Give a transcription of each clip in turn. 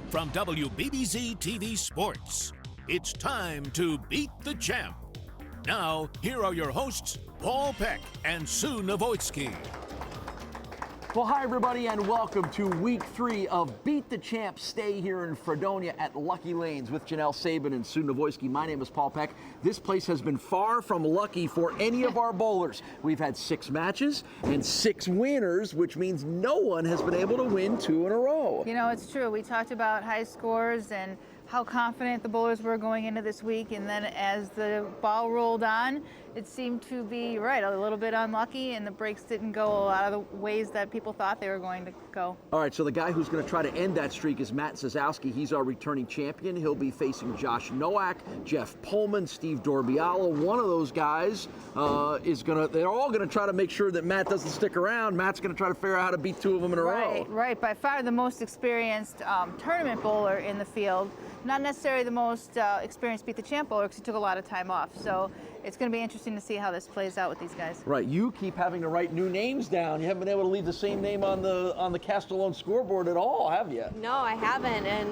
From WBBZ-TV Sports, it's time to Beat the Champ. Now, here are your hosts, Paul Peck and Sue Novoitsky. Well, hi, everybody, and welcome to Week 3 of Beat the Champ. Stay here in Fredonia at Lucky Lanes with Janelle Sabin and Sue Novoitsky. My name is Paul Peck. This place has been far from lucky for any of our bowlers. We've had 6 matches and 6 winners, which means no one has been able to win 2 in a row. You know, it's true. We talked about high scores and how confident the bowlers were going into this week, and then as the ball rolled on, it seemed to be a little bit unlucky, and the breaks didn't go a lot of the ways that people thought they were going to go. All right, so the guy who's going to try to end that streak is Matt Zasowski. He's our returning champion. He'll be facing Josh Nowak, Jeff Pohlman, Steve Dorobiala. One of those guys they're all going to try to make sure that Matt doesn't stick around. Matt's going to try to figure out how to beat 2 of them in a row. Right. By far the most experienced tournament bowler in the field. Not necessarily the most experienced Beat the Champ bowler, because he took a lot of time off. So it's going to be interesting to see how this plays out with these guys. Right. You keep having to write new names down. You haven't been able to leave the same name on the Castellone scoreboard at all, have you? No, I haven't, and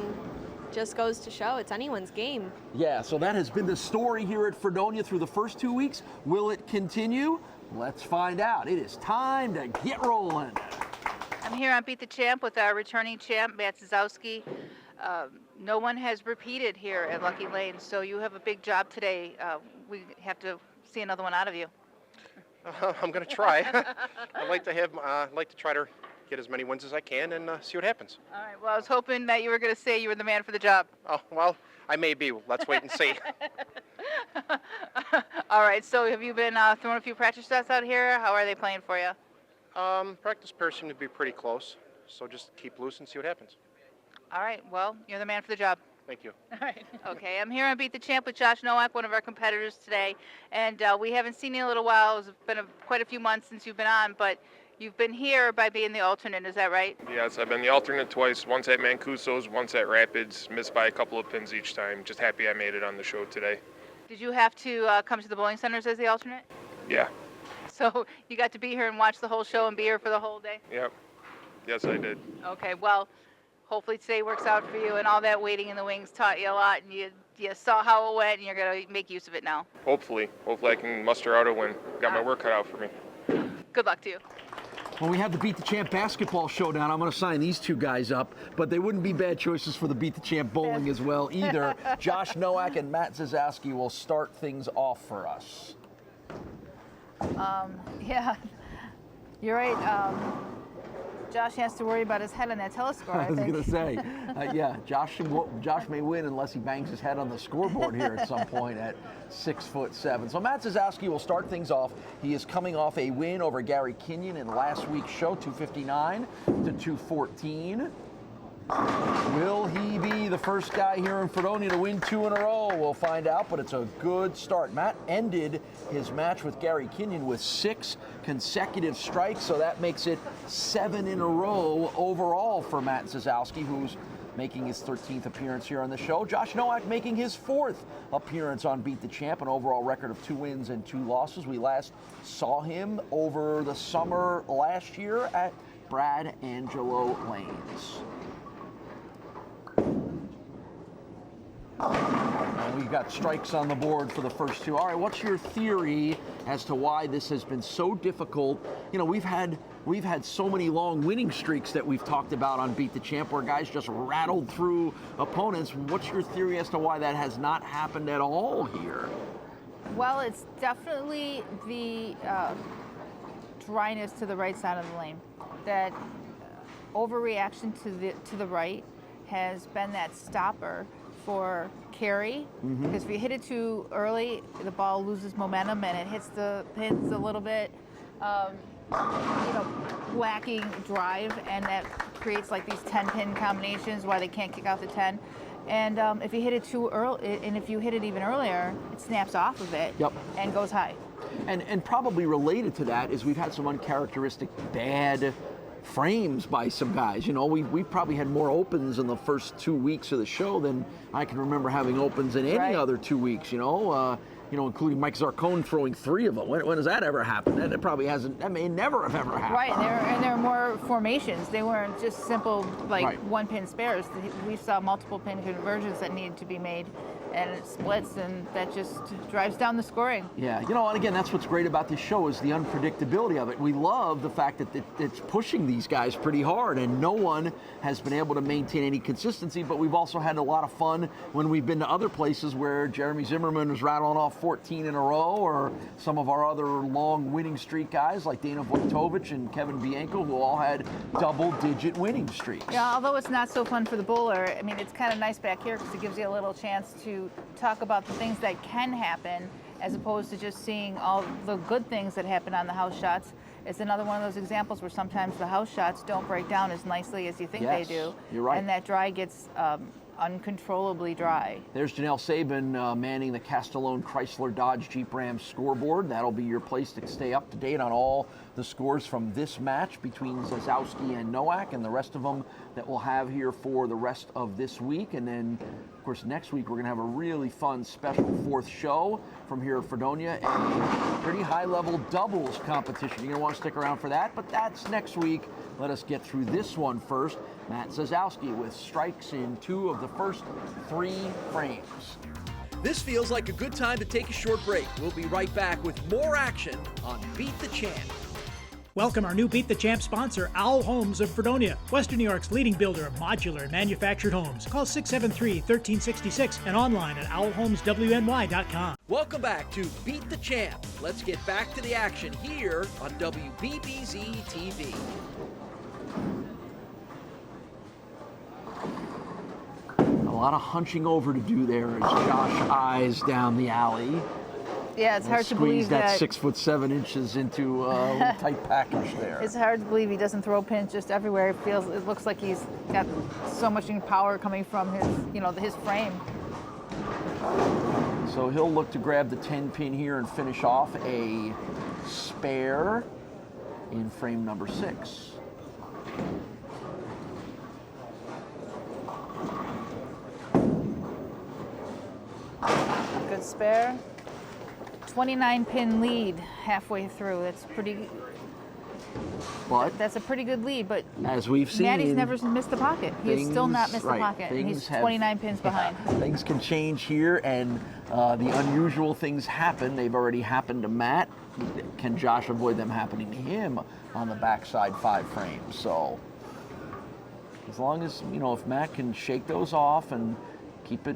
just goes to show it's anyone's game. Yeah, so that has been the story here at Fredonia through the first 2 weeks. Will it continue? Let's find out. It is time to get rolling. I'm here on Beat the Champ with our returning champ, Matt Zasowski. No one has repeated here at Lucky Lane, so you have a big job today. We have to see another one out of you. I'm going to try. I'd like to try to get as many wins as I can and see what happens. All right. Well, I was hoping that you were going to say you were the man for the job. Oh, well, I may be. Let's wait and see. All right. So have you been throwing a few practice shots out here? How are they playing for you? Practice pairs seem to be pretty close, so just keep loose and see what happens. All right. Well, you're the man for the job. Thank you. All right. Okay. I'm here on Beat the Champ with Josh Nowak, one of our competitors today. And we haven't seen you in a little while. It's been quite a few months since you've been on, but you've been here by being the alternate. Is that right? Yes, I've been the alternate twice, once at Mancuso's, once at Rapids, missed by a couple of pins each time. Just happy I made it on the show today. Did you have to come to the bowling centers as the alternate? Yeah. So you got to be here and watch the whole show and be here for the whole day? Yep. Yes, I did. Okay. Well, hopefully today works out for you, and all that waiting in the wings taught you a lot, and you saw how it went, and you're going to make use of it now. Hopefully I can muster out a win. Got my work cut out for me. Good luck to you. When we have the Beat the Champ basketball showdown, I'm going to sign these 2 guys up, but they wouldn't be bad choices for the Beat the Champ bowling as well either. Josh Nowak and Matt Zasowski will start things off for us. Yeah, you're right. Josh has to worry about his head on that telescope. I was going to say, yeah, Josh may win unless he bangs his head on the scoreboard here at some point at 6'7". So Matt Zasowski will start things off. He is coming off a win over Gary Kenyon in last week's show, 259 to 214. Will he be the first guy here in Fredonia to win 2 in a row? We'll find out, but it's a good start. Matt ended his match with Gary Kenyon with 6 consecutive strikes, so that makes it 7 in a row overall for Matt Zasowski, who's making his 13th appearance here on the show. Josh Nowak making his 4th appearance on Beat the Champ, an overall record of 2 wins and 2 losses. We last saw him over the summer last year at Brad Angelo Lanes. And we've got strikes on the board for the first 2. All right, what's your theory as to why this has been so difficult? You know, we've had so many long winning streaks that we've talked about on Beat the Champ where guys just rattled through opponents. What's your theory as to why that has not happened at all here? Well, it's definitely the dryness to the right side of the lane. That overreaction to the right has been that stopper for carry, because if you hit it too early, the ball loses momentum and it hits the pins a little bit, whacking drive, and that creates like these 10-pin combinations why they can't kick out the 10. And if you hit it too early, and if you hit it even earlier, it snaps off of it and goes high. And probably related to that is we've had some uncharacteristic bad frames by some guys. You know, we've probably had more opens in the first 2 weeks of the show than I can remember having opens in any other 2 weeks, you know. including Mike Zarcone throwing 3 of them. When does that ever happen? That probably hasn't. That may never have ever happened. Right, and there were more formations. They weren't just simple one pin spares. We saw multiple pin conversions that needed to be made, and it splits, and that just drives down the scoring. Yeah, and again, that's what's great about this show is the unpredictability of it. We love the fact that it's pushing these guys pretty hard, and no one has been able to maintain any consistency, but we've also had a lot of fun when we've been to other places where Jeremy Zimmerman was rattling off 14 in a row, or some of our other long winning streak guys like Dana Vojtovich and Kevin Bianco, who all had double-digit winning streaks. Yeah, although it's not so fun for the bowler, I mean, it's kind of nice back here because it gives you a little chance to talk about the things that can happen as opposed to just seeing all the good things that happen on the house shots. It's another one of those examples where sometimes the house shots don't break down as nicely as you think they do. You're right. And that dry gets uncontrollably dry. There's Janelle Sabin manning the Castellone Chrysler Dodge Jeep Ram scoreboard. That'll be your place to stay up to date on all the scores from this match between Zasowski and Nowak, and the rest of them that we'll have here for the rest of this week. And then, of course, next week we're going to have a really fun special 4th show from here at Fredonia, a pretty high-level doubles competition. You're going to want to stick around for that, but that's next week. Let us get through this one first. Matt Zasowski with strikes in 2 of the first 3 frames. This feels like a good time to take a short break. We'll be right back with more action on Beat the Champ. Welcome our new Beat the Champ sponsor, Owl Homes of Fredonia, Western New York's leading builder of modular and manufactured homes. Call 673-1366 and online at owlhomeswny.com. Welcome back to Beat the Champ. Let's get back to the action here on WBBZ-TV. A lot of hunching over to do there as Josh eyes down the alley. Yeah, it's hard to believe that 6'7" into a tight package there. It's hard to believe he doesn't throw pins just everywhere. It looks like he's got so much power coming from his frame. So he'll look to grab the 10-pin here and finish off a spare in frame number 6. Good spare. 29-pin lead halfway through. That's a pretty good lead, but as we've seen, Maddie's never missed the pocket. He has still not missed the pocket, and he's 29 pins behind. Things can change here, and the unusual things happen. They've already happened to Matt. Can Josh avoid them happening to him on the backside 5 frames? So as long as, if Matt can shake those off and keep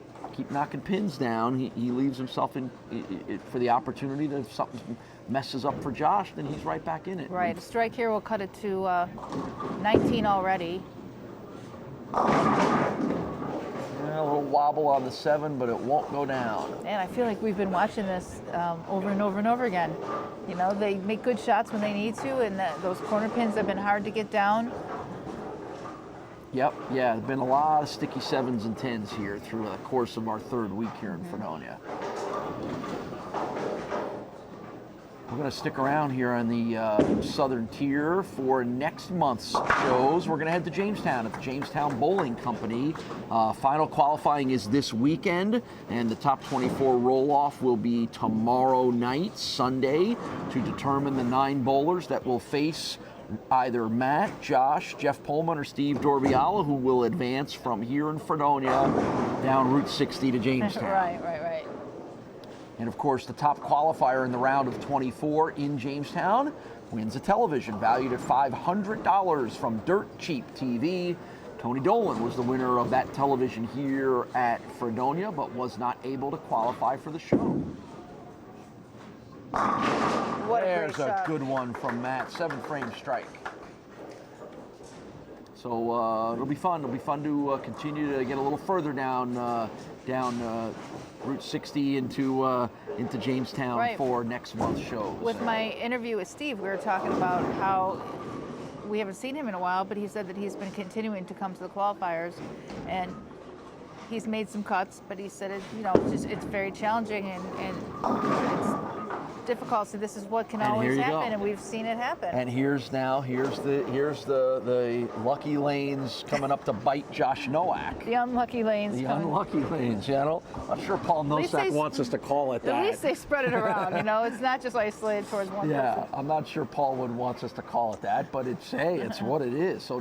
knocking pins down, he leaves himself in for the opportunity that if something messes up for Josh, then he's right back in it. Right, a strike here will cut it to 19 already. A little wobble on the 7, but it won't go down. And I feel like we've been watching this over and over and over again. They make good shots when they need to, and those corner pins have been hard to get down. Yep, yeah, there's been a lot of sticky 7s and 10s here through the course of our 3rd week here in Fredonia. We're going to stick around here on the southern tier for next month's shows. We're going to head to Jamestown at the Jamestown Bowling Company. Final qualifying is this weekend, and the top 24 roll-off will be tomorrow night, Sunday, to determine the 9 bowlers that will face either Matt, Josh, Jeff Pohlman, or Steve Dorobiala, who will advance from here in Fredonia down Route 60 to Jamestown. Right. And of course, the top qualifier in the round of 24 in Jamestown wins a television valued at $500 from Dirt Cheap TV. Tony Dolan was the winner of that television here at Fredonia, but was not able to qualify for the show. There's a good one from Matt, 7-frame strike. So it'll be fun. It'll be fun to continue to get a little further down Route 60 into Jamestown for next month's shows. With my interview with Steve, we were talking about how we haven't seen him in a while, but he said that he's been continuing to come to the qualifiers, and he's made some cuts, but he said it's very challenging and it's difficult. So this is what can And here always you go. happen, and we've seen it happen. And here's the lucky lanes coming up to bite Josh Nowak. The unlucky lanes. The coming. unlucky lanes. Yeah, I'm sure Paul least Nosak they- wants us to call it that. At least they spread it around. It's not just isolated towards one Yeah, person. I'm not sure Paul would want us to call it that, but it's what it is. So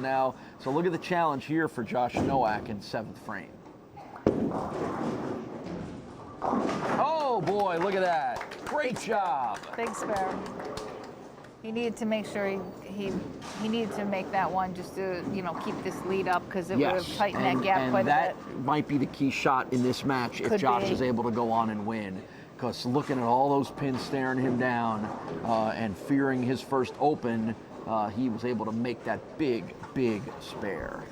look at the challenge here for Josh Nowak in 7th frame. Oh boy, look at that. Great job. Big spare. He needed to make sure he needed to make that one just to keep this lead up, because it would have tightened that gap quite a that bit. might be the key shot in this match if Could Josh be. is able to go on and win. Because looking at all those pins staring him down and fearing his first open, he was able to make that big spare.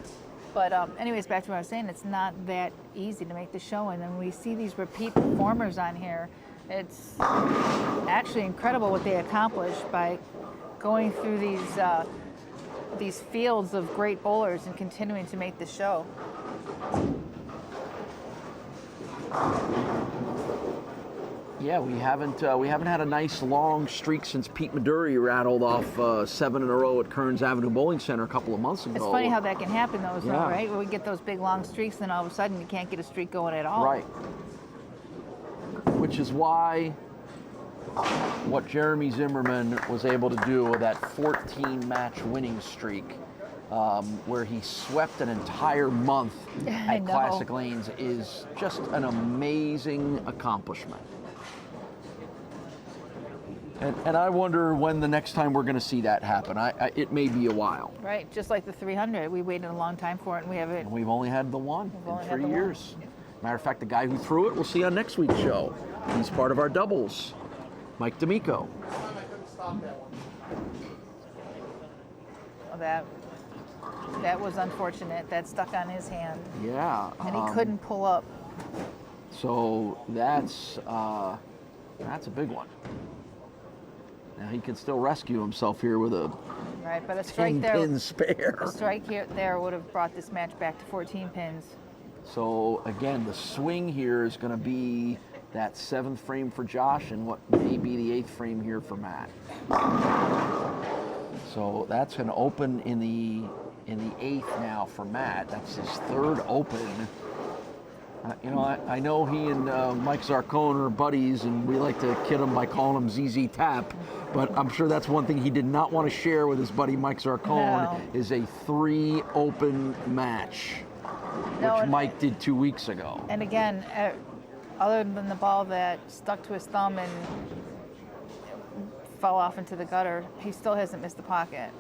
But anyways, back to what I was saying, it's not that easy to make the show. And then we see these repeat performers on here. It's actually incredible what they accomplish by going through these fields of great bowlers and continuing to make the show. Yeah, we haven't had a nice long streak since Pete Maduri rattled off 7 in a row at Kearns Avenue Bowling Center a couple of months ago. It's funny how that can happen, though, isn't it, Yeah. right? Where we get those big long streaks, and all of a sudden you can't get a streak going at all. Right. Which is why what Jeremy Zimmerman was able to do with that 14-match winning streak, where he swept an entire month I at know. Classic Lanes, is just an amazing accomplishment. And I wonder when the next time we're going to see that happen. It may be a while. Right, just like the 300. We waited a long time for it, and we have it. And we've only had the one We've only in had 3 the one. years. Matter of fact, the guy who threw it, we'll see on next week's show. He's part of our doubles, Mike D'Amico. Oh, that was unfortunate. That stuck on his hand, Yeah. and he couldn't pull up. So that's a big one. Now he can still rescue himself here with a Right, but a strike 10-pin there, spare. a strike here there would have brought this match back to 14 pins. So again, the swing here is going to be that 7th frame for Josh and what may be the 8th frame here for Matt. So that's going to open in the 8th now for Matt. That's his 3rd open. I know he and Mike Zarcone are buddies, and we like to kid him by calling him ZZ Tap, but I'm sure that's one thing he did not want to share with his buddy Mike Zarcone, No. is a 3 open match, No, which and- Mike did 2 weeks ago. And again, other than the ball that stuck to his thumb and fell off into the gutter, he still hasn't missed the pocket.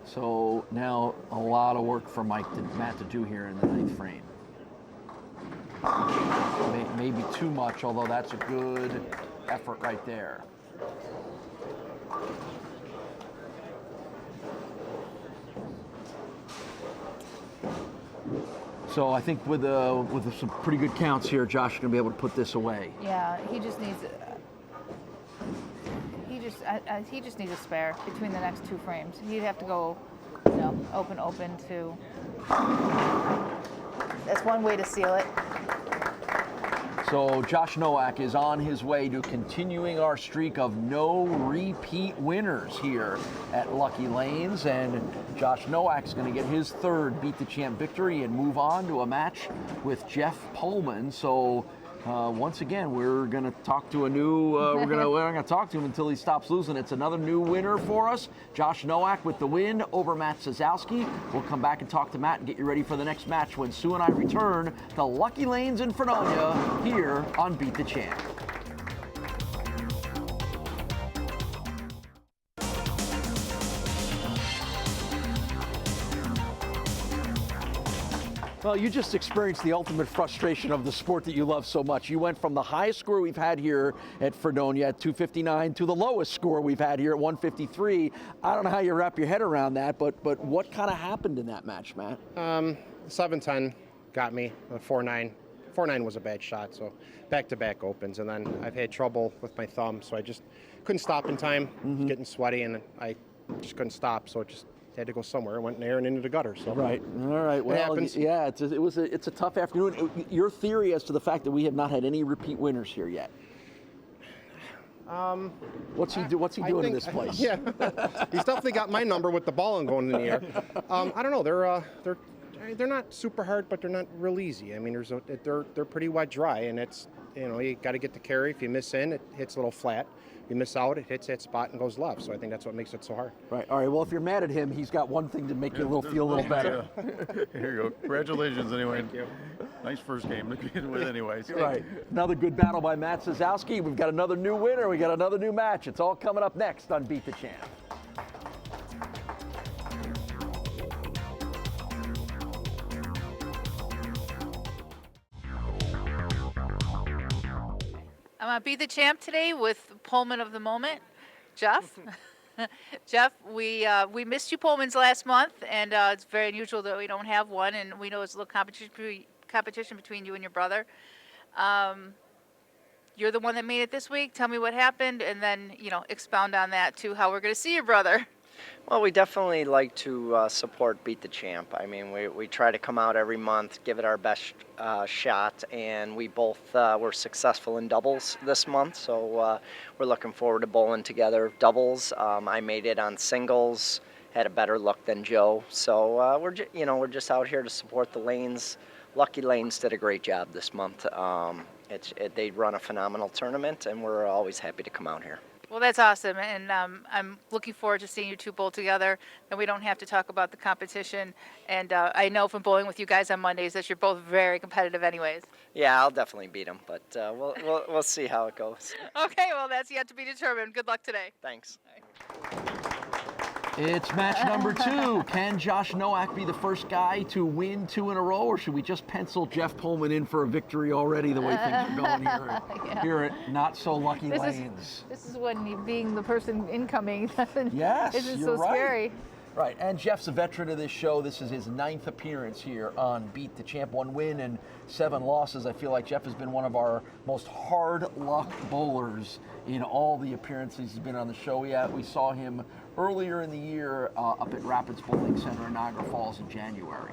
So now a lot of work for Matt to do here in the 9th frame. Maybe too much, although that's a good effort right there. So I think with some pretty good counts here, Josh is going to be able to put this away. Yeah, he just needs. He just needs a spare between the next 2 frames. He'd have to go, open to. That's one way to seal it. So Josh Nowak is on his way to continuing our streak of no repeat winners here at Lucky Lanes, and Josh Nowak's going to get his 3rd Beat the Champ victory and move on to a match with Jeff Pohlman. So once again, we're going to talk to a new. We're going to talk to him until he stops losing. It's another new winner for us. Josh Nowak with the win over Matt Zasowski. We'll come back and talk to Matt and get you ready for the next match when Sue and I return to Lucky Lanes in Fredonia here on Beat the Champ. Well, you just experienced the ultimate frustration of the sport that you love so much. You went from the highest score we've had here at Fredonia at 259 to the lowest score we've had here at 153. I don't know how you wrap your head around that, but what kind of happened in that match, Matt? 7-10 got me. 4-9. 4-9 was a bad shot, so back-to-back opens. And then I've had trouble with my thumb, so I just couldn't stop in time. Getting sweaty, and I just couldn't stop, so it just had to go somewhere. It went in there and into the gutter. So Right. All right. Well, happens. yeah, it's a tough afternoon. Your theory as to the fact that we have not had any repeat winners here yet? What's he doing in this place? Yeah, he's definitely got my number with the ball and going in the air. I don't know. They're not super hard, but they're not real easy. I mean, they're pretty wet dry, and it's, you got to get the carry. If you miss in, it hits a little flat. If you miss out, it hits that spot and goes left. So I think that's what makes it so hard. Right. All right. Well, if you're mad at him, he's got one thing to make you feel a little better. Here you go. Congratulations, anyway. Thank you. Nice first game to begin with, anyways. Right. Another good battle by Matt Zasowski. We've got another new winner. We got another new match. It's all coming up next on Beat the Champ. I'm on Beat the Champ today with Pohlman of the moment, Jeff. Jeff, we missed you Pohlmans last month, and it's very unusual that we don't have one, and we know it's a little competition between you and your brother. You're the one that made it this week. Tell me what happened, and then, expound on that too, how we're going to see your brother. Well, we definitely like to support Beat the Champ. I mean, we try to come out every month, give it our best shot, and we both were successful in doubles this month, so we're looking forward to bowling together doubles. I made it on singles, had a better luck than Joe, so we're just out here to support the lanes. Lucky Lanes did a great job this month. They run a phenomenal tournament, and we're always happy to come out here. Well, that's awesome, and I'm looking forward to seeing you two bowl together, and we don't have to talk about the competition. And I know from bowling with you guys on Mondays that you're both very competitive anyways. Yeah, I'll definitely beat him, but we'll see how it goes. Okay, well, that's yet to be determined. Good luck today. Thanks. It's match number 2. Can Josh Nowak be the first guy to win 2 in a row, or should we just pencil Jeff Pohlman in for a victory already the way things are going here, here at Not So Lucky Lanes? This is when you, being the person incoming, yes, isn't you're so right. scary. Right, and Jeff's a veteran of this show. This is his 9th appearance here on Beat the Champ. 1 win and 7 losses. I feel like Jeff has been one of our most hard luck bowlers in all the appearances he's been on the show. We saw him earlier in the year up at Rapids Bowling Center in Niagara Falls in January.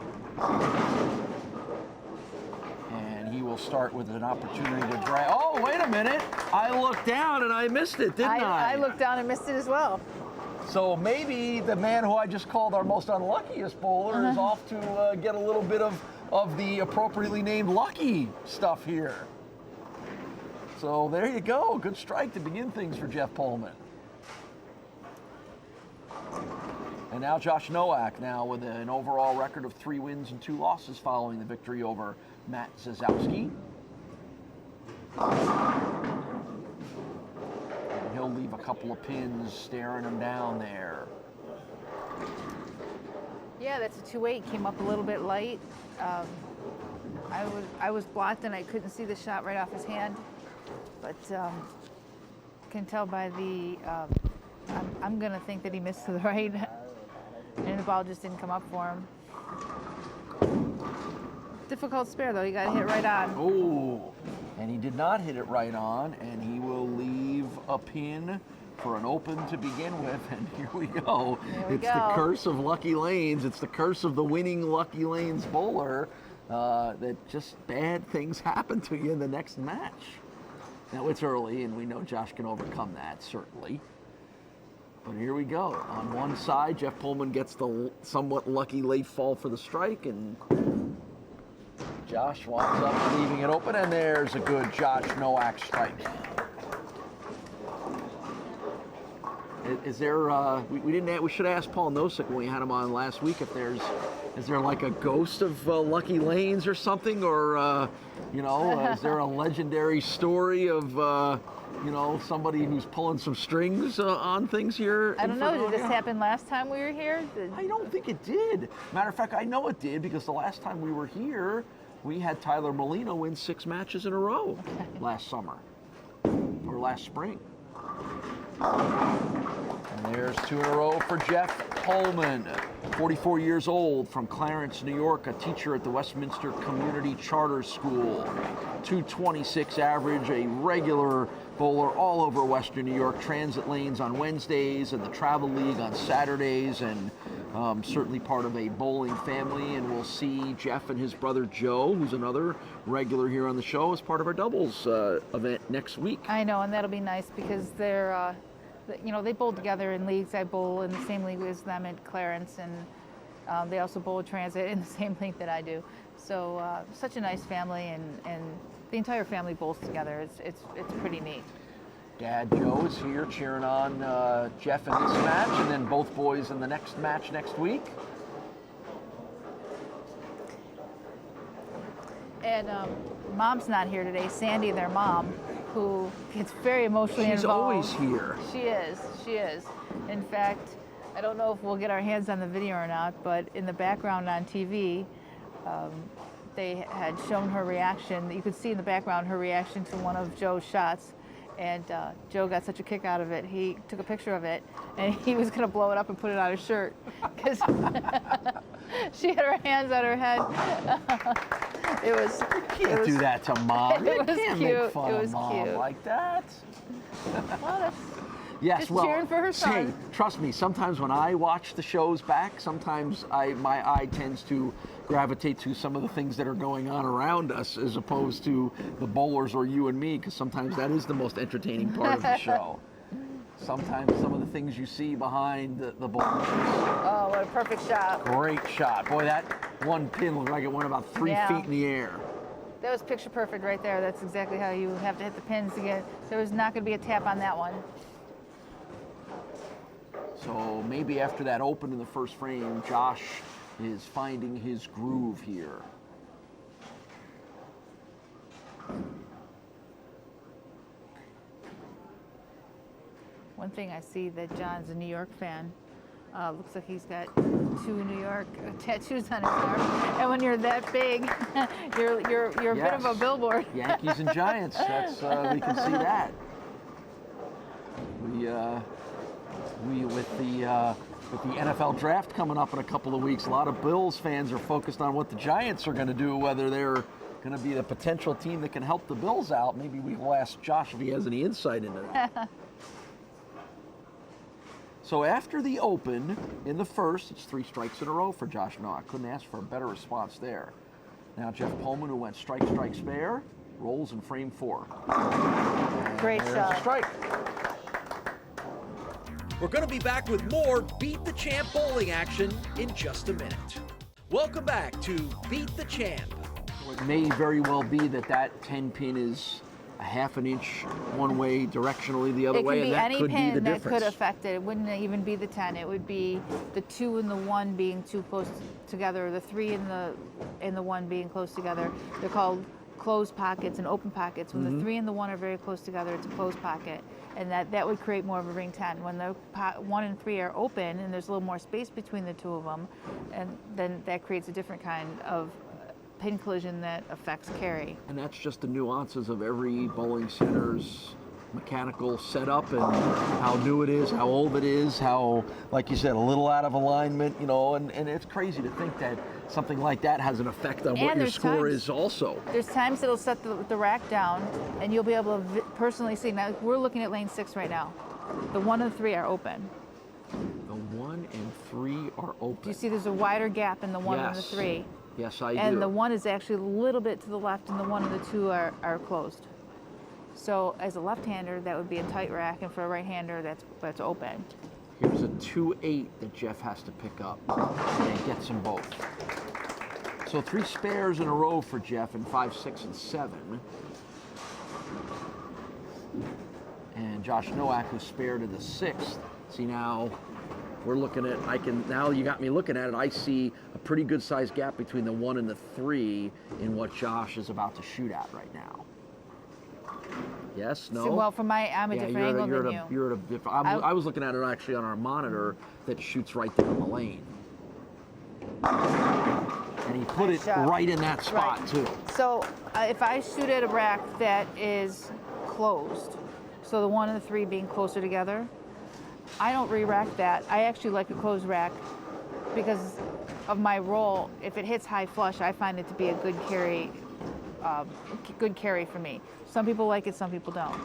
And he will start with an opportunity to drag. Oh, wait a minute. I looked down and I missed it, didn't I? I looked down and missed it as well. So maybe the man who I just called our most unluckiest bowler is off to get a little bit of the appropriately named lucky stuff here. So there you go. Good strike to begin things for Jeff Pohlman. And now Josh Nowak, now with an overall record of 3 wins and 2 losses following the victory over Matt Zasowski. He'll leave a couple of pins staring him down there. Yeah, that's a 2-8. Came up a little bit light. I was blocked and I couldn't see the shot right off his hand, but can tell by the. I'm gonna think that he missed to the right, and the ball just didn't come up for him. Difficult spare though. You got to hit right on. Oh. And he did not hit it right on, and he will leave a pin for an open to begin with, and here we go. The curse of Lucky Lanes. It's the curse of the winning Lucky Lanes bowler, that just bad things happen to you in the next match. Now, it's early, and we know Josh can overcome that, certainly. But here we go. On one side, Jeff Pohlman gets the somewhat lucky late fall for the strike, and Josh winds up leaving it open, and there's a good Josh Nowak strike. Is there? We should ask Paul Nosek when we had him on last week if is there like a ghost of Lucky Lanes or something, or is there a legendary story of somebody who's pulling some strings on things here? I don't know. Did this happen last time we were here? I don't think it did. Matter of fact, I know it did because the last time we were here, we had Tyler Molino win 6 matches in a row last summer or last spring. And there's 2 in a row for Jeff Pohlman, 44 years old, from Clarence, New York, a teacher at the Westminster Community Charter School. 226 average, a regular bowler all over Western New York, Transit Lanes on Wednesdays and the Travel League on Saturdays, and certainly part of a bowling family, and we'll see Jeff and his brother Joe, who's another regular here on the show, as part of our doubles event next week. I know, and that'll be nice because they're, they bowl together in leagues. I bowl in the same league as them at Clarence, and they also bowl at Transit in the same league that I do. So such a nice family, and the entire family bowls together. It's pretty neat. Dad Joe is here cheering on Jeff in this match, and then both boys in the next match next week. And Mom's not here today. Sandy, their mom, who gets very emotionally She's involved. always here. She is. In fact, I don't know if we'll get our hands on the video or not, but in the background on TV, they had shown her reaction. You could see in the background her reaction to one of Joe's shots. And Joe got such a kick out of it. He took a picture of it, and he was going to blow it up and put it on his shirt because she had her hands on her head. It was. You can't do that to Mom. It You was can't cute. make fun It was of Mom cute. like that. Well, that's Yes, just well, cheering for her son. hey, trust me, sometimes when I watch the shows back, sometimes my eye tends to gravitate to some of the things that are going on around us as opposed to the bowlers or you and me, because sometimes that is the most entertaining part of the show. Sometimes some of the things you see behind the bowlers. Oh, what a perfect shot. Great shot. Boy, that one pin looked like it went about 3 feet in the air. That was picture perfect right there. That's exactly how you have to hit the pins to get. There was not going to be a tap on that one. So maybe after that open in the first frame, Josh is finding his groove here. One thing I see that John's a New York fan. Looks like he's got 2 New York tattoos on his arm. And when you're that big, you're a bit of a billboard. Yankees and Giants. That's we can see that. We with the NFL draft coming up in a couple of weeks, a lot of Bills fans are focused on what the Giants are going to do, whether they're going to be the potential team that can help the Bills out. Maybe we will ask Josh if he has any insight into that. So after the open in the first, it's 3 strikes in a row for Josh Nowak. Couldn't ask for a better response there. Now Jeff Pohlman, who went strike, spare, rolls in frame 4. Great shot. A strike. We're going to be back with more Beat the Champ bowling action in just a minute. Welcome back to Beat the Champ. It may very well be that 10 pin is a half an inch one way directionally the other way, and that could be the difference. It could be any pin that could affect it. It wouldn't even be the 10. It would be the 2 and the 1 being too close together, the 3 and the 1 being close together. They're called closed pockets and open pockets. When the 3 and the 1 are very close together, it's a closed pocket, and that would create more of a ring 10. When the 1 and 3 are open and there's a little more space between the 2 of them, and then that creates a different kind of pin collision that affects carry. And that's just the nuances of every bowling center's mechanical setup and how new it is, how old it is, how, like you said, a little out of alignment, and it's crazy to think that something like that has an effect on what your score is also. There's times it'll set the rack down, and you'll be able to personally see. Now, we're looking at lane 6 right now. The 1 and 3 are open. The 1 and 3 are open. Do you see there's a wider gap in the 1 and the 3? Yes, I do. And the 1 is actually a little bit to the left, and the 1 and the 2 are closed. So as a left-hander, that would be a tight rack, and for a right-hander, that's open. Here's a 2-8 that Jeff has to pick up, and gets them both. So 3 spares in a row for Jeff in 5, 6, and 7. And Josh Nowak, who spared in the 6th. See, now we're looking at, now you got me looking at it, I see a pretty good sized gap between the 1 and the 3 in what Josh is about to shoot at right now. Yes, no? So, well, I'm a different angle than you. You're at a different, I was looking at it actually on our monitor that shoots right there in the lane. And he put it right in that spot too. So if I shoot at a rack that is closed, so the 1 and the 3 being closer together, I don't re-rack that. I actually like a closed rack because of my role. If it hits high flush, I find it to be a good carry for me. Some people like it, some people don't.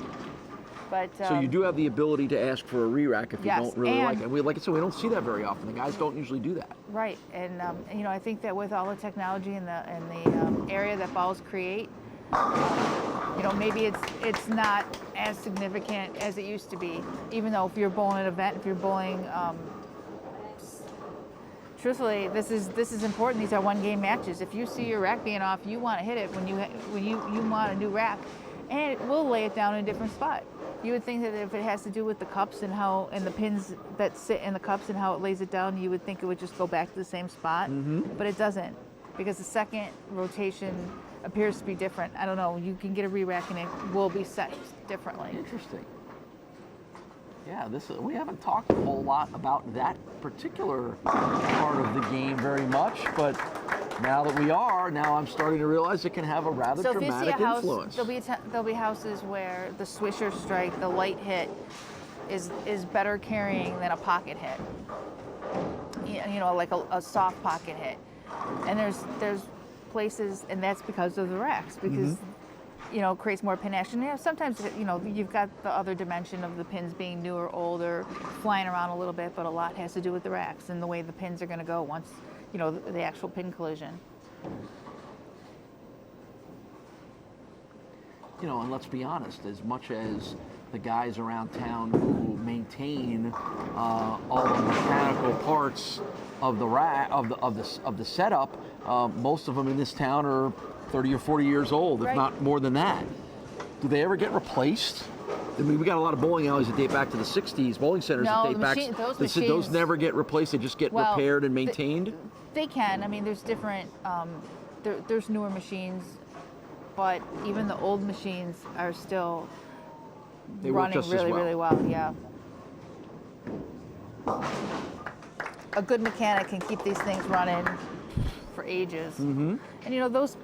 But So you do have the ability to ask for a re-rack if you yes, don't really and- like it. And like I said, we don't see that very often. The guys don't usually do that. right, and you know, I think that with all the technology and the area that balls create, you know, maybe it's not as significant as it used to be. Even though if you're bowling an event, if you're bowling, truthfully, this is important. These are one-game matches. If you see your rack being off, you want to hit it when you want a new rack, and we'll lay it down in a different spot. You would think that if it has to do with the cups and the pins that sit in the cups and how it lays it down, you would think it would just go back to the same spot, but it doesn't, because the second rotation appears to be different. I don't know. You can get a re-rack and it will be set differently. Interesting. Yeah, we haven't talked a whole lot about that particular part of the game very much, but now that we are, now I'm starting to realize it can have a rather So if you see dramatic a house, influence. there'll be houses where the swisher strike, the light hit, is better carrying than a pocket hit. You know, like a soft pocket hit. And there's places, and that's because of the racks, because you know, creates more pin action. You know, sometimes, you know, you've got the other dimension of the pins being new or old or flying around a little bit, but a lot has to do with the racks and the way the pins are going to go once, you know, the actual pin collision. You know, and let's be honest, as much as the guys around town who maintain all the mechanical parts of the rack of the setup, most of them in this town are 30 or 40 years old, if not more than that. Do they ever get replaced? I mean, we got a lot of bowling alleys that date back to the 60s, bowling centers that date back. Those never get replaced, they just get repaired and maintained? They can. I mean, there's different, there's newer machines, but even the old machines are still running really well, yeah. A good mechanic can keep these things running for ages. And you know, those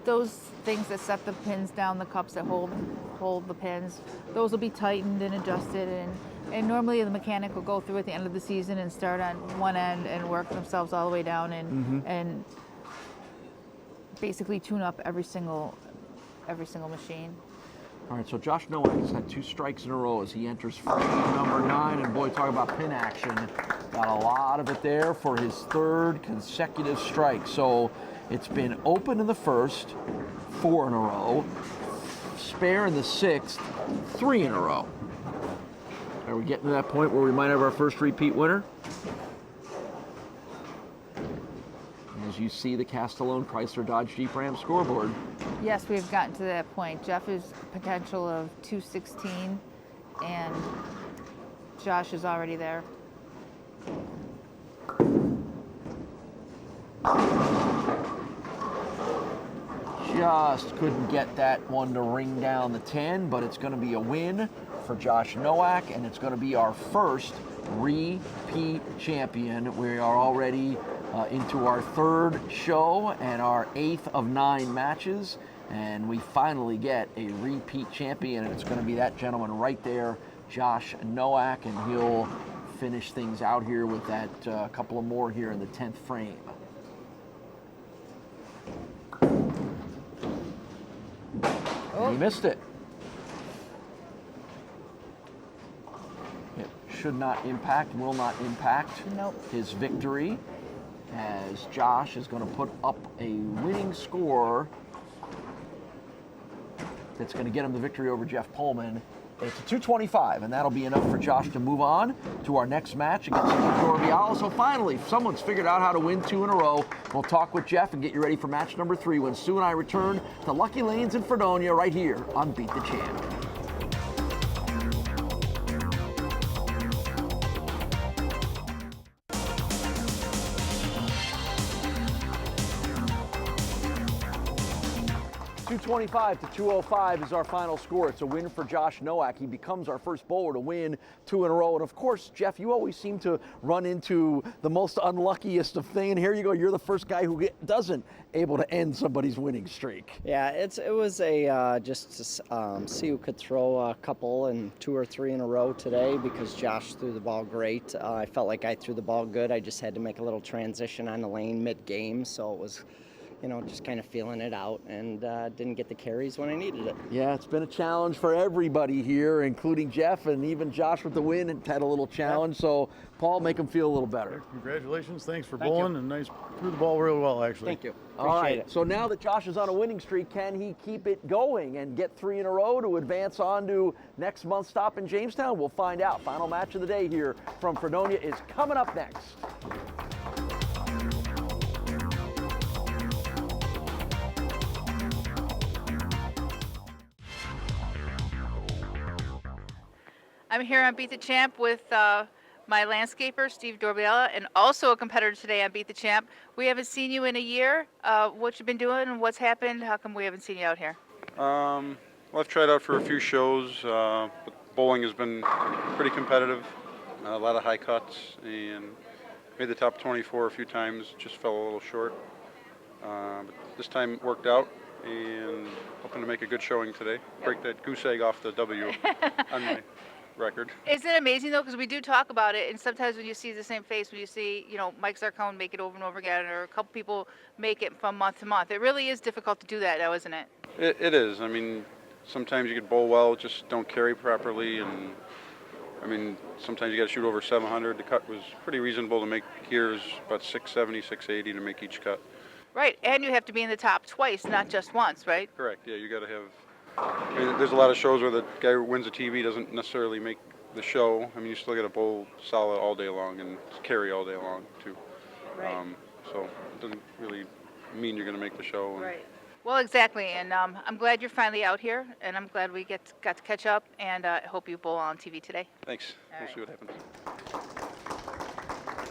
things that set the pins down, the cups that hold the pins, those will be tightened and adjusted, and normally the mechanic will go through at the end of the season and start on one end and work themselves all the way down and basically tune up every single machine. All right, so Josh Nowak has had 2 strikes in a row as he enters frame number 9, and boy, talk about pin action. Got a lot of it there for his 3rd consecutive strike. So it's been open in the first, 4 in a row, spare in the 6th, 3 in a row. Are we getting to that point where we might have our first repeat winner? As you see the Castellone Chrysler Dodge Jeep Ram scoreboard. Yes, we've gotten to that point. Jeff is potential of 216, and Josh is already there. Just couldn't get that one to ring down the 10, but it's going to be a win for Josh Nowak, and it's going to be our first repeat champion. We are already into our 3rd show and our 8th of 9 matches, and we finally get a repeat champion, and it's going to be that gentleman right there, Josh Nowak, and he'll finish things out here with that couple of more here in the 10th frame. And he missed it. It should not impact, will not impact his victory, as Josh is going to put up a winning score that's going to get him the victory over Jeff Pohlman. It's a 225, and that'll be enough for Josh to move on to our next match against Dorobiala. So finally, someone's figured out how to win 2 in a row. We'll talk with Jeff and get you ready for match number 3 when Sue and I return to Lucky Lanes in Fredonia right here on Beat the Champ. .225 to 205 is our final score. It's a win for Josh Nowak. He becomes our first bowler to win 2 in a row. And of course, Jeff, you always seem to run into the most unluckiest of things. And here you go, you're the first guy who doesn't able to end somebody's winning streak. Yeah, it was a just to see who could throw a couple and 2 or 3 in a row today, because Josh threw the ball great. I felt like I threw the ball good. I just had to make a little transition on the lane mid-game, so it was just kind of feeling it out, and didn't get the carries when I needed it. Yeah, it's been a challenge for everybody here, including Jeff, and even Josh with the win had a little challenge. So, Paul, make him feel a little better. Congratulations. Thanks for bowling, and nice, threw the ball really well, actually. Thank you. All right, it. so now that Josh is on a winning streak, can he keep it going and get 3 in a row to advance on to next month's stop in Jamestown? We'll find out. Final match of the day here from Fredonia is coming up next. I'm here on Beat the Champ with my landscaper, Steve Dorobiala, and also a competitor today on Beat the Champ. We haven't seen you in a year. What you've been doing and what's happened? How come we haven't seen you out here? Well, I've tried out for a few shows, but bowling has been pretty competitive, a lot of high cuts, and made the top 24 a few times, just fell a little short. But this time it worked out, and hoping to make a good showing today. Break that goose egg off the W on my record. Isn't it amazing though? Because we do talk about it, and sometimes when you see the same face, when you see, Mike Zarcone make it over and over again, or a couple people make it from month to month, it really is difficult to do that now, isn't it? It is. I mean, sometimes you could bowl well, just don't carry properly, and I mean, sometimes you got to shoot over 700. The cut was pretty reasonable to make here, is about 670, 680 to make each cut. Right, and you have to be in the top twice, not just once, right? Correct. Yeah, you got to have. I mean, there's a lot of shows where the guy who wins the TV doesn't necessarily make the show. I mean, you still got to bowl solid all day long and carry all day long too. Right. So it doesn't really mean you're going to make the show. Right. Well, exactly, and I'm glad you're finally out here, and I'm glad we got to catch up, and I hope you bowl on TV today. Thanks. We'll see what happens.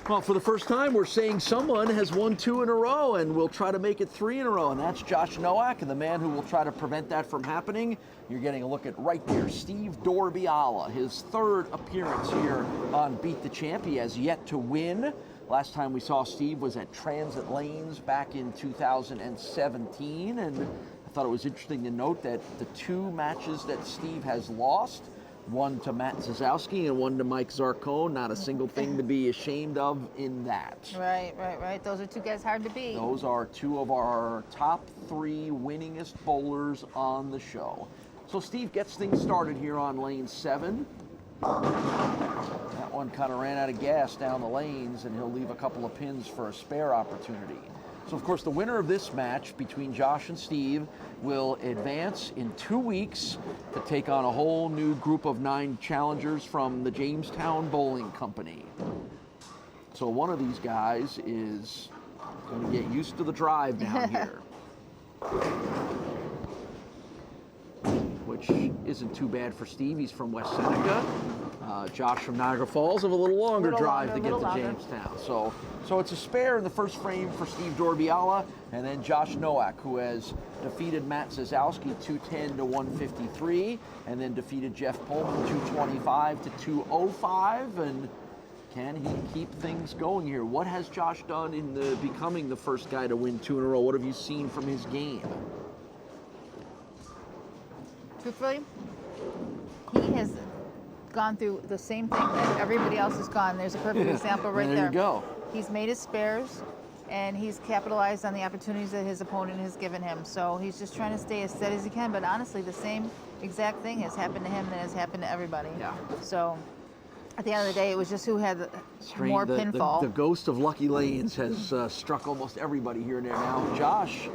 Well, for the first time, we're saying someone has won 2 in a row and will try to make it 3 in a row, and that's Josh Nowak, and the man who will try to prevent that from happening. You're getting a look at right there, Steve Dorobiala, his 3rd appearance here on Beat the Champ. He has yet to win. Last time we saw Steve was at Transit Lanes back in 2017, and I thought it was interesting to note that the 2 matches that Steve has lost, one to Matt Zasowski and one to Mike Zarcone, not a single thing to be ashamed of in that. Right. Those are 2 guys hard to beat. Those are 2 of our top 3 winningest bowlers on the show. So Steve gets things started here on lane 7. That one kind of ran out of gas down the lanes, and he'll leave a couple of pins for a spare opportunity. So, of course, the winner of this match between Josh and Steve will advance in 2 weeks to take on a whole new group of 9 challengers from the Jamestown Bowling Company. So one of these guys is going to get used to the drive down here, which isn't too bad for Steve. He's from West Seneca. Josh from Niagara Falls have a little longer drive to get to Jamestown. So it's a spare in the first frame for Steve Dorobiala, and then Josh Nowak, who has defeated Matt Zasowski 210 to 153, and then defeated Jeff Pohlman 225 to 205. And can he keep things going here? What has Josh done in becoming the first guy to win 2 in a row? What have you seen from his game? Truthfully, he has gone through the same thing that everybody else has gone. There's a perfect example right there. There you go. He's made his spares, and he's capitalized on the opportunities that his opponent has given him. So he's just trying to stay as steady as he can. But honestly, the same exact thing has happened to him that has happened to everybody. Yeah. So at the end of the day, it was just who had more pinfall. The ghost of Lucky Lanes has struck almost everybody here and there now. Josh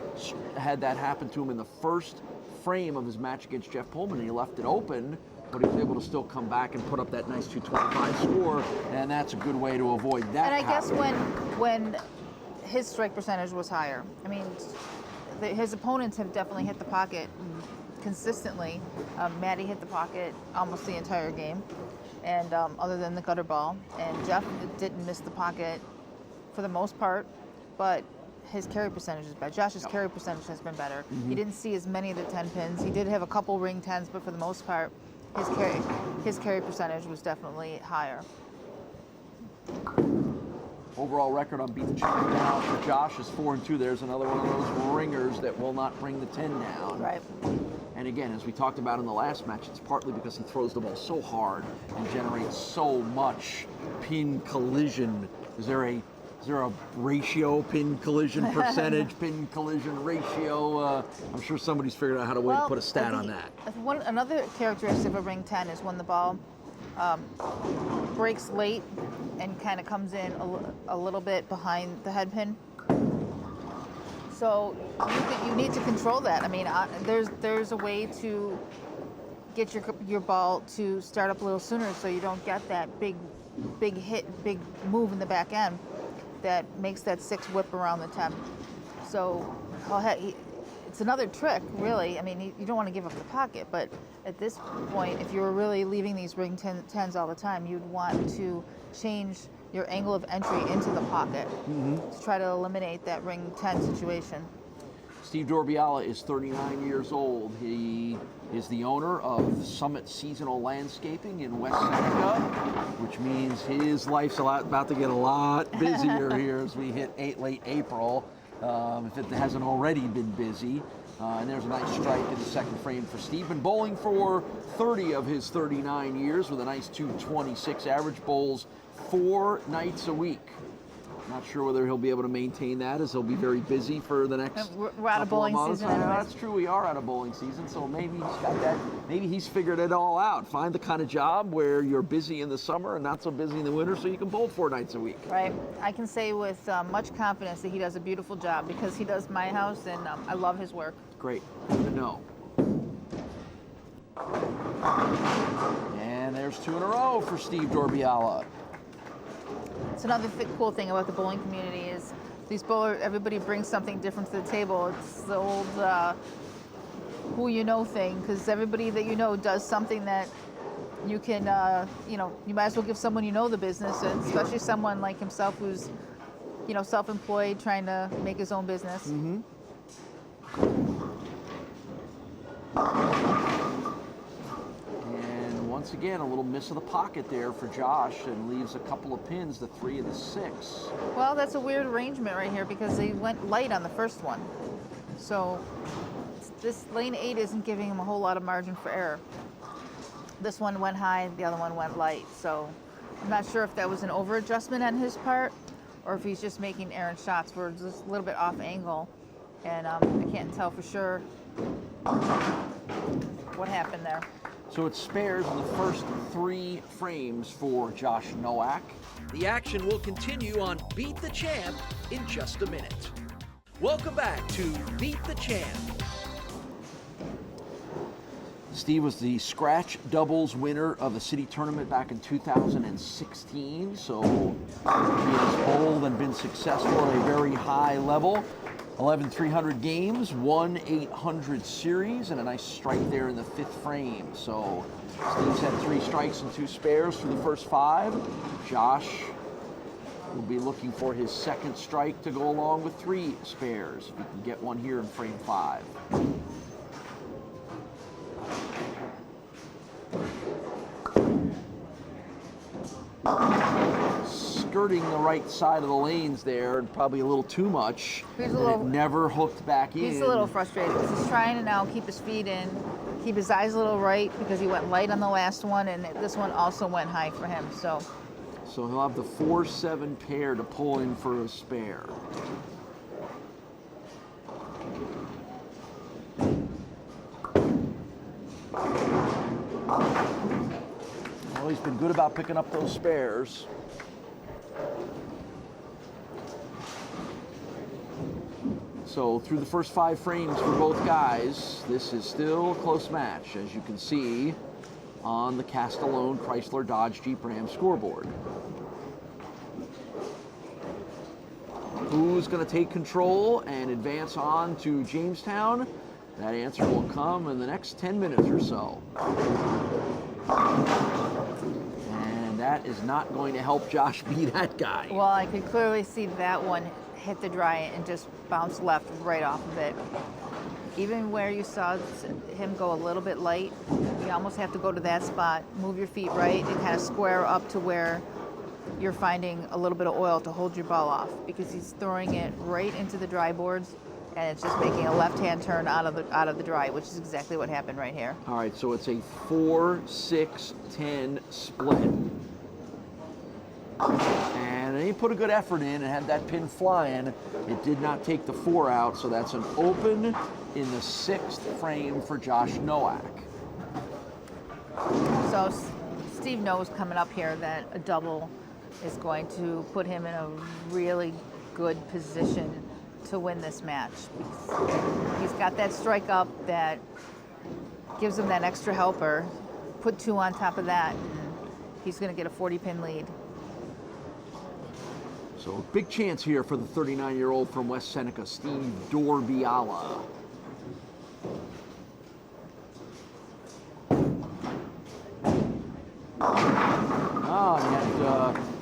had that happen to him in the first frame of his match against Jeff Pohlman, and he left it open, but he was able to still come back and put up that nice 225 score, and that's a good way to avoid that. And I guess when his strike percentage was higher, I mean, his opponents have definitely hit the pocket consistently. Matty hit the pocket almost the entire game, and other than the gutter ball, and Jeff didn't miss the pocket for the most part, but his carry percentage is better. Josh's carry percentage has been better. He didn't see as many of the 10 pins. He did have a couple ring 10s, but for the most part, his carry percentage was definitely higher. Overall record on Beat the Champ now for Josh is 4-2. There's another one of those ringers that will not bring the 10 down. Right. And again, as we talked about in the last match, it's partly because he throws the ball so hard and generates so much pin collision. Is there a Is there a ratio, pin collision percentage, pin collision ratio? I'm sure somebody's figured out how to put a stat on that. Another characteristic of a ring 10 is when the ball breaks late and kind of comes in a little bit behind the head pin. So you need to control that. I mean, there's a way to get your ball to start up a little sooner, so you don't get that big hit, big move in the back end that makes that 6 whip around the 10. So it's another trick, really. I mean, you don't want to give up the pocket, but at this point, if you were really leaving these ring 10s all the time, you'd want to change your angle of entry into the pocket to try to eliminate that ring 10 situation. Steve Dorobiala is 39 years old. He is the owner of Summit Seasonal Landscaping in West Seneca, which means his life's about to get a lot busier here as we hit late April, if it hasn't already been busy. And there's a nice strike in the second frame for Steve. Been bowling for 30 of his 39 years with a nice 226 average, bowls 4 nights a week. Not sure whether he'll be able to maintain that, as he'll be very busy for the next We're out of bowling season. That's true, we are out of bowling season, so maybe he's got that. Maybe he's figured it all out. Find the kind of job where you're busy in the summer and not so busy in the winter, so you can bowl 4 nights a week. Right. I can say with much confidence that he does a beautiful job, because he does my house, and I love his work. Great. Good to know. And there's 2 in a row for Steve Dorobiala. It's another cool thing about the bowling community is these bowlers, everybody brings something different to the table. It's the old who you know thing, because everybody that you know does something that you can, you might as well give someone you know the business, and especially someone like himself who's, self-employed, trying to make his own business. Once again, a little miss of the pocket there for Josh, and leaves a couple of pins, the 3 and the 6. Well, that's a weird arrangement right here, because they went light on the first one. So this lane 8 isn't giving him a whole lot of margin for error. This one went high, the other one went light. So I'm not sure if that was an over adjustment on his part, or if he's just making errant shots where it's just a little bit off angle. And I can't tell for sure what happened there. So it spares in the first 3 frames for Josh Nowak. The action will continue on Beat the Champ in just a minute. Welcome back to Beat the Champ. Steve was the scratch doubles winner of the city tournament back in 2016, so he has bowled and been successful at a very high level. 11 300 games, 1 800 series, and a nice strike there in the 5th frame. So Steve's had 3 strikes and 2 spares for the first 5. Josh will be looking for his 2nd strike to go along with 3 spares, if he can get one here in frame 5. Skirting the right side of the lanes there, and probably a little too much. It never hooked back in. He's a little frustrated because he's trying to now keep his feet in, keep his eyes a little right, because he went light on the last one, and this one also went high for him. So he'll have the 4-7 pair to pull in for a spare. Well, he's been good about picking up those spares. So through the first 5 frames for both guys, this is still a close match, as you can see on the Castellone Chrysler Dodge Jeep Ram scoreboard. Who's going to take control and advance on to Jamestown? That answer will come in the next 10 minutes or so. And that is not going to help Josh be that guy. Well, I could clearly see that one hit the dry and just bounce left right off of it. Even where you saw him go a little bit light, you almost have to go to that spot, move your feet right, and kind of square up to where you're finding a little bit of oil to hold your ball off, because he's throwing it right into the dry boards, and it's just making a left-hand turn out of the dry, which is exactly what happened right here. All right, so it's a 4-6-10 split. And he put a good effort in and had that pin flying. It did not take the 4 out, so that's an open in the 6th frame for Josh Nowak. So Steve knows coming up here that a double is going to put him in a really good position to win this match. He's got that strike up that gives him that extra helper. Put 2 on top of that, and he's going to get a 40-pin lead. So big chance here for the 39-year-old from West Seneca, Steve Dorobiala. Oh,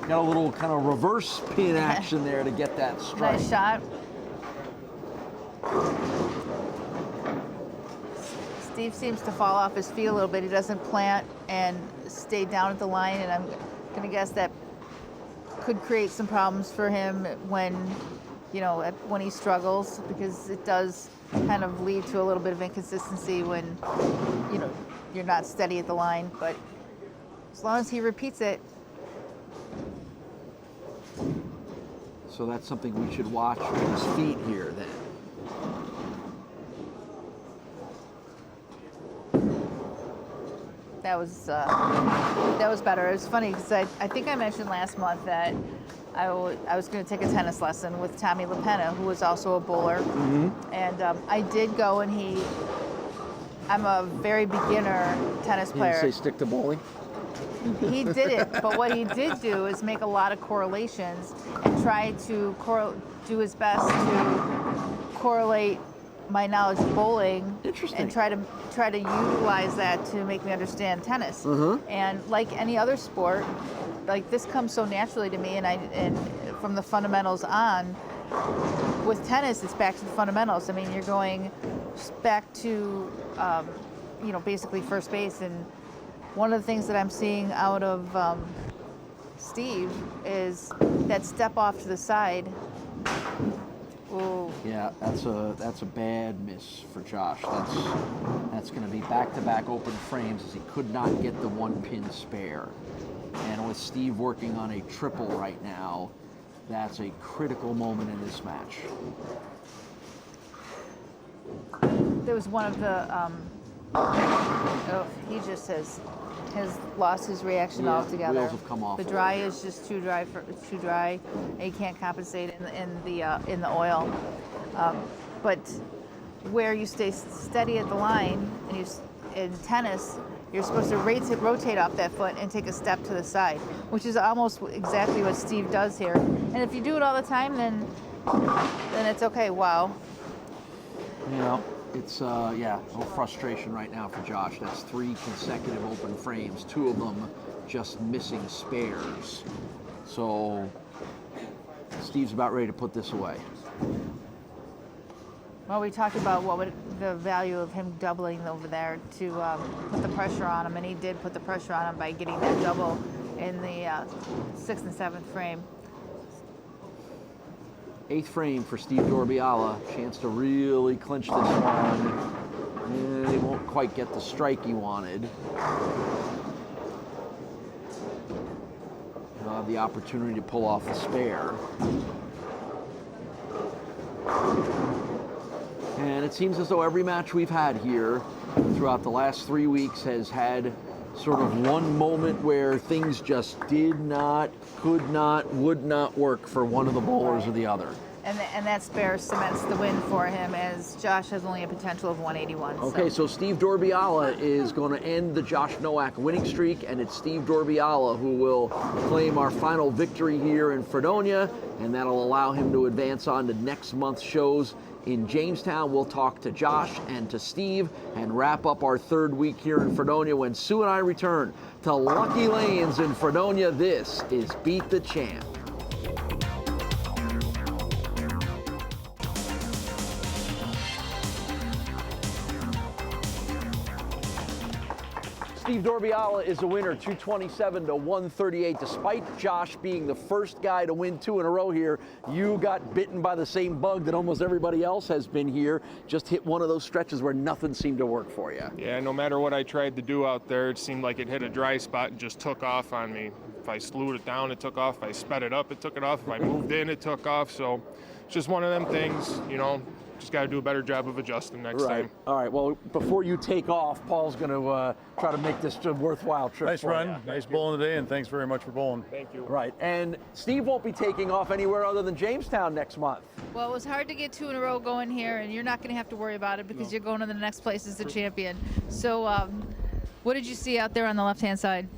he got a little kind of reverse pin action there to get that strike. Nice shot. Steve seems to fall off his feet a little bit. He doesn't plant and stay down at the line, and I'm going to guess that could create some problems for him when, when he struggles, because it does kind of lead to a little bit of inconsistency when, you're not steady at the line. But as long as he repeats it. So that's something we should watch with his feet here then. That was better. It was funny because I think I mentioned last month that I was going to take a tennis lesson with Tommy LaPena, who was also a bowler. Mm-hmm. And I did go, and I'm a very beginner tennis player. You didn't say stick to bowling? He didn't, but what he did do is make a lot of correlations and try to do his best to correlate my knowledge of bowling and try to utilize that to make me understand tennis. Mm-hmm. And like any other sport, like this comes so naturally to me, and from the fundamentals on. With tennis, it's back to the fundamentals. I mean, you're going back to basically first base, and one of the things that I'm seeing out of Steve is that step off to the side. Ooh. Yeah, that's a bad miss for Josh. That's going to be back-to-back open frames, as he could not get the 1-pin spare. And with Steve working on a triple right now, that's a critical moment in this match. There was one of the he just has lost his reaction altogether. Wheels have come off. The dry is just too dry. It's too dry. And you can't compensate in the oil. But where you stay steady at the line, and in tennis, you're supposed to rotate off that foot and take a step to the side, which is almost exactly what Steve does here. And if you do it all the time, then it's okay. Wow. It's no frustration right now for Josh. That's 3 consecutive open frames, 2 of them just missing spares. So Steve's about ready to put this away. Well, we talked about the value of him doubling over there to put the pressure on him, and he did put the pressure on him by getting that double in the 6th and 7th frame. 8th frame for Steve Dorobiala. Chance to really clinch this one. And he won't quite get the strike he wanted. He'll have the opportunity to pull off the spare. And it seems as though every match we've had here throughout the last 3 weeks has had sort of one moment where things just did not, could not, would not work for one of the bowlers or the other. And that spare cements the win for him, as Josh has only a potential of 181. Okay, so Steve Dorobiala is going to end the Josh Nowak winning streak, and it's Steve Dorobiala who will claim our final victory here in Fredonia, and that'll allow him to advance on to next month's shows in Jamestown. We'll talk to Josh and to Steve and wrap up our 3rd week here in Fredonia when Sue and I return to Lucky Lanes in Fredonia. This is Beat the Champ. Steve Dorobiala is a winner, 227 to 138. Despite Josh being the first guy to win 2 in a row here, you got bitten by the same bug that almost everybody else has been here. Just hit one of those stretches where nothing seemed to work for you. Yeah, no matter what I tried to do out there, it seemed like it hit a dry spot and just took off on me. I slowed it down, it took off. If I sped it up, it took it off. If I moved in, it took off. So it's just one of them things, you know, just got to do a better job of adjusting next time. All right, well, before you take off, Paul's going to try to make this a worthwhile trip. Nice run, nice bowling today, and thanks very much for bowling. Thank you. Right, and Steve won't be taking off anywhere other than Jamestown next month. Well, it was hard to get 2 in a row going here, and you're not going to have to worry about it because you're going to the next place as the champion. So what did you see out there on the left-hand side?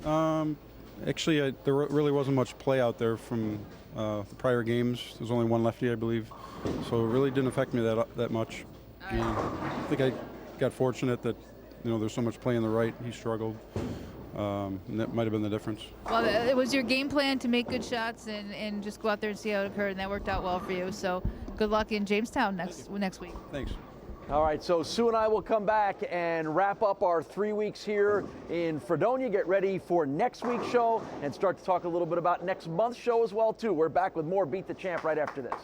Actually, there really wasn't much play out there from the prior games. There's only one lefty, I believe. So it really didn't affect me that much. And I think I got fortunate that, you know, there's so much play in the right. He struggled. And that might have been the difference. Well, it was your game plan to make good shots and just go out there and see how it occurred, and that worked out well for you. So good luck in Jamestown next week. Thanks. All right, so Sue and I will come back and wrap up our 3 weeks here in Fredonia, get ready for next week's show, and start to talk a little bit about next month's show as well, too. We're back with more Beat the Champ right after this.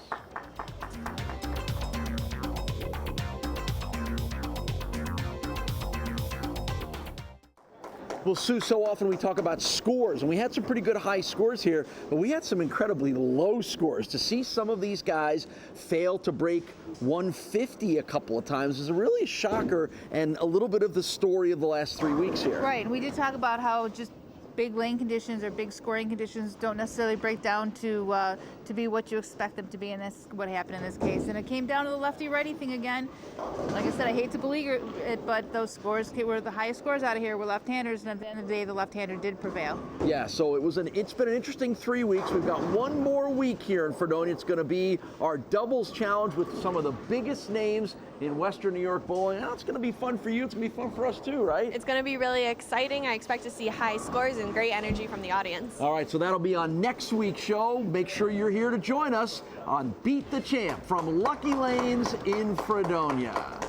Well, Sue, so often we talk about scores, and we had some pretty good high scores here, but we had some incredibly low scores. To see some of these guys fail to break 150 a couple of times is really a shocker and a little bit of the story of the last 3 weeks here. Right, and we did talk about how just big lane conditions or big scoring conditions don't necessarily break down to be what you expect them to be, and that's what happened in this case. And it came down to the lefty-righty thing again. Like I said, I hate to believe it, but those scores were the highest scores out of here were left-handers, and at the end of the day, the left-hander did prevail. Yeah, so it's been an interesting 3 weeks. We've got one more week here in Fredonia. It's going to be our doubles challenge with some of the biggest names in Western New York bowling. Now, it's going to be fun for you. It's going to be fun for us too, right? It's going to be really exciting. I expect to see high scores and great energy from the audience. All right, so that'll be on next week's show. Make sure you're here to join us on Beat the Champ from Lucky Lanes in Fredonia.